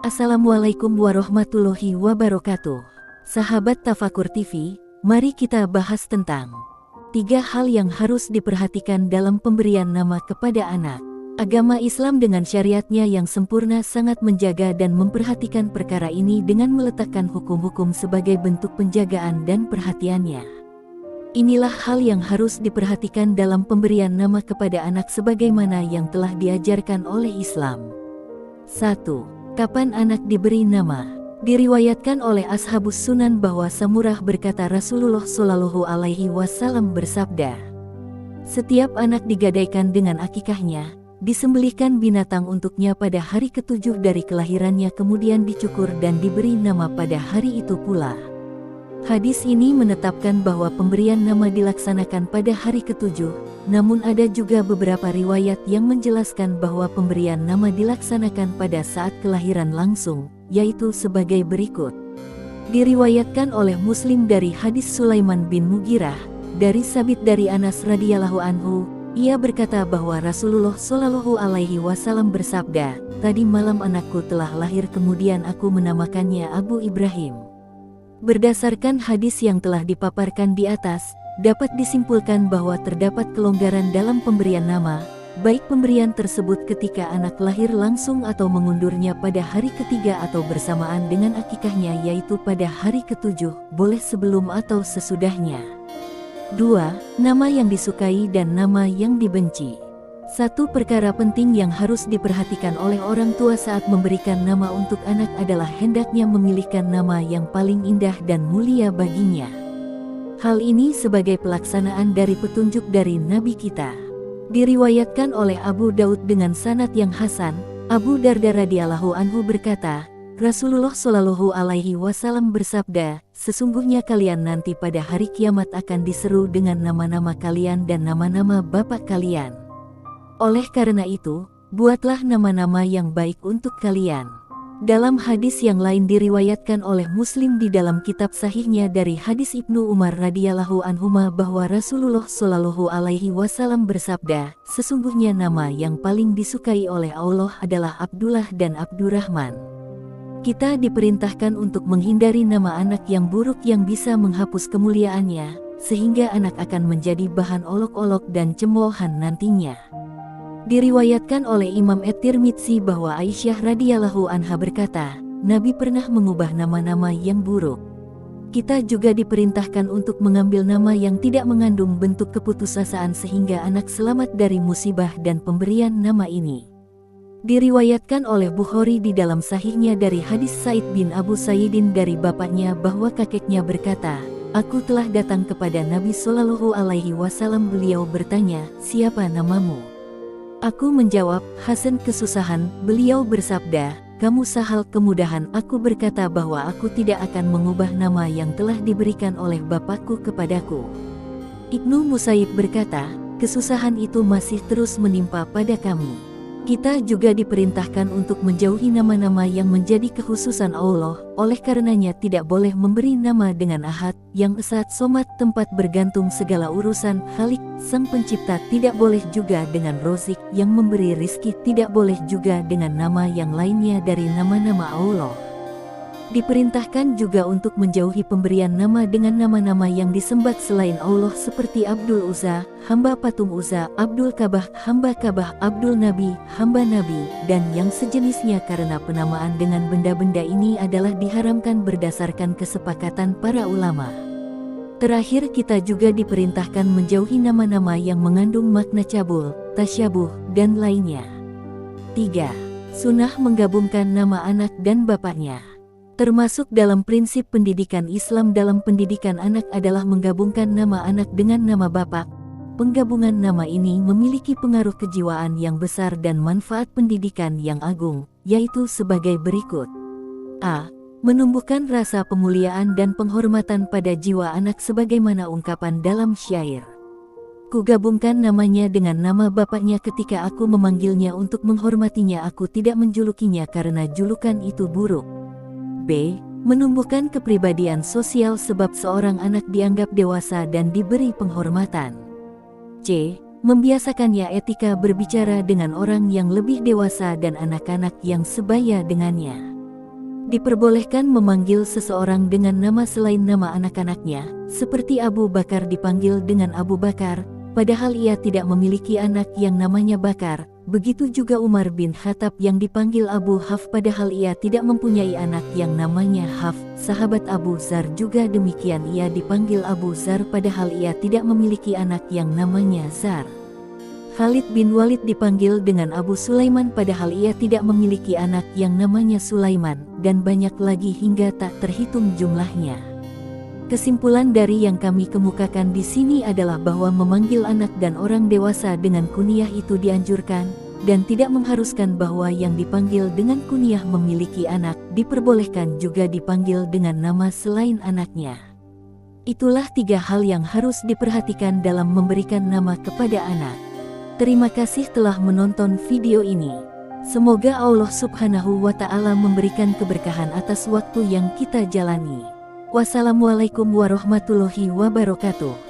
Assalamualaikum warahmatullahi wabarakatuh. Sahabat Tafakur TV, mari kita bahas tentang 3 hal yang harus diperhatikan dalam pemberian nama kepada anak. Agama Islam dengan syariatnya yang sempurna sangat menjaga dan memperhatikan perkara ini dengan meletakkan hukum-hukum sebagai bentuk penjagaan dan perhatiannya. Inilah hal yang harus diperhatikan dalam pemberian nama kepada anak sebagaimana yang telah diajarkan oleh Islam. 1. Kapan anak diberi nama? Diriwayatkan oleh Ashabus Sunan bahwa Samurah berkata Rasulullah Shallallahu Alaihi Wasallam bersabda, setiap anak digadaikan dengan akikahnya, disembelihkan binatang untuknya pada hari ke-7 dari kelahirannya, kemudian dicukur dan diberi nama pada hari itu pula. Hadis ini menetapkan bahwa pemberian nama dilaksanakan pada hari ke-7, namun ada juga beberapa riwayat yang menjelaskan bahwa pemberian nama dilaksanakan pada saat kelahiran langsung, yaitu sebagai berikut. Diriwayatkan oleh Muslim dari hadis Sulaiman bin Mughirah, dari Sabit dari Anas radhiyallahu anhu, ia berkata bahwa Rasulullah Shallallahu Alaihi Wasallam bersabda, tadi malam anakku telah lahir kemudian aku menamakannya Abu Ibrahim. Berdasarkan hadis yang telah dipaparkan di atas, dapat disimpulkan bahwa terdapat kelonggaran dalam pemberian nama, baik pemberian tersebut ketika anak lahir langsung atau mengundurnya pada hari ke-3 atau bersamaan dengan akikahnya yaitu pada hari ke-7, boleh sebelum atau sesudahnya. 2. Nama yang disukai dan nama yang dibenci. Satu perkara penting yang harus diperhatikan oleh orang tua saat memberikan nama untuk anak adalah hendaknya memilihkan nama yang paling indah dan mulia baginya. Hal ini sebagai pelaksanaan dari petunjuk dari Nabi kita. Diriwayatkan oleh Abu Daud dengan sanad yang hasan, Abu Darda radhiyallahu anhu berkata, Rasulullah Shallallahu Alaihi Wasallam bersabda, sesungguhnya kalian nanti pada hari kiamat akan diseru dengan nama-nama kalian dan nama-nama bapak kalian. Oleh karena itu, buatlah nama-nama yang baik untuk kalian. Dalam hadis yang lain diriwayatkan oleh Muslim di dalam kitab sahihnya dari hadis Ibnu Umar radhiyallahu anhuma bahwa Rasulullah Shallallahu Alaihi Wasallam bersabda, sesungguhnya nama yang paling disukai oleh Allah adalah Abdullah dan Abdurrahman. Kita diperintahkan untuk menghindari nama anak yang buruk yang bisa menghapus kemuliaannya, sehingga anak akan menjadi bahan olok-olok dan cemoohan nantinya. Diriwayatkan oleh Imam At-Tirmidzi bahwa Aisyah radhiyallahu anha berkata, Nabi pernah mengubah nama-nama yang buruk. Kita juga diperintahkan untuk mengambil nama yang tidak mengandung bentuk keputusasaan sehingga anak selamat dari musibah dan pemberian nama ini. Diriwayatkan oleh Bukhari di dalam sahihnya dari hadis Said bin Abu Sayyidin dari bapaknya bahwa kakeknya berkata, aku telah datang kepada Nabi Shallallahu Alaihi Wasallam, beliau bertanya, siapa namamu? Aku menjawab, Hasan kesusahan. Beliau bersabda, kamu Sahal kemudahan. Aku berkata bahwa aku tidak akan mengubah nama yang telah diberikan oleh bapakku kepadaku. Ibnu Musayyib berkata, kesusahan itu masih terus menimpa pada kami. Kita juga diperintahkan untuk menjauhi nama-nama yang menjadi kekhususan Allah, oleh karenanya tidak boleh memberi nama dengan Ahad, yang Esat Somad tempat bergantung segala urusan, Khalik, sang pencipta, tidak boleh juga dengan Rozik, yang memberi rizki, tidak boleh juga dengan nama yang lainnya dari nama-nama Allah. Diperintahkan juga untuk menjauhi pemberian nama dengan nama-nama yang disembat selain Allah seperti Abdul Uzza, hamba patung Uzza, Abdul Kabah, hamba Kabah, Abdul Nabi, hamba Nabi, dan yang sejenisnya karena penamaan dengan benda-benda ini adalah diharamkan berdasarkan kesepakatan para ulama. Terakhir kita juga diperintahkan menjauhi nama-nama yang mengandung makna cabul, tasyabuh, dan lainnya. 3. Sunnah menggabungkan nama anak dan bapaknya. Termasuk dalam prinsip pendidikan Islam dalam pendidikan anak adalah menggabungkan nama anak dengan nama bapak. Penggabungan nama ini memiliki pengaruh kejiwaan yang besar dan manfaat pendidikan yang agung, yaitu sebagai berikut. A. Menumbuhkan rasa pemuliaan dan penghormatan pada jiwa anak sebagaimana ungkapan dalam syair. Kugabungkan namanya dengan nama bapaknya ketika aku memanggilnya untuk menghormatinya, aku tidak menjulukinya karena julukan itu buruk. B. Menumbuhkan kepribadian sosial sebab seorang anak dianggap dewasa dan diberi penghormatan. C. Membiasakannya etika berbicara dengan orang yang lebih dewasa dan anak-anak yang sebaya dengannya. Diperbolehkan memanggil seseorang dengan nama selain nama anak-anaknya, seperti Abu Bakar dipanggil dengan Abu Bakar, padahal ia tidak memiliki anak yang namanya Bakar. Begitu juga Umar bin Khattab yang dipanggil Abu Haf padahal ia tidak mempunyai anak yang namanya Haf. Sahabat Abu Zar juga demikian, ia dipanggil Abu Zar padahal ia tidak memiliki anak yang namanya Zar. Khalid bin Walid dipanggil dengan Abu Sulaiman padahal ia tidak memiliki anak yang namanya Sulaiman, dan banyak lagi hingga tak terhitung jumlahnya. Kesimpulan dari yang kami kemukakan di sini adalah bahwa memanggil anak dan orang dewasa dengan kunyah itu dianjurkan, dan tidak mengharuskan bahwa yang dipanggil dengan kunyah memiliki anak, diperbolehkan juga dipanggil dengan nama selain anaknya. Itulah 3 hal yang harus diperhatikan dalam memberikan nama kepada anak. Terima kasih telah menonton video ini. Semoga Allah Subhanahu wa Ta'ala memberikan keberkahan atas waktu yang kita jalani. Wassalamualaikum warahmatullahi wabarakatuh.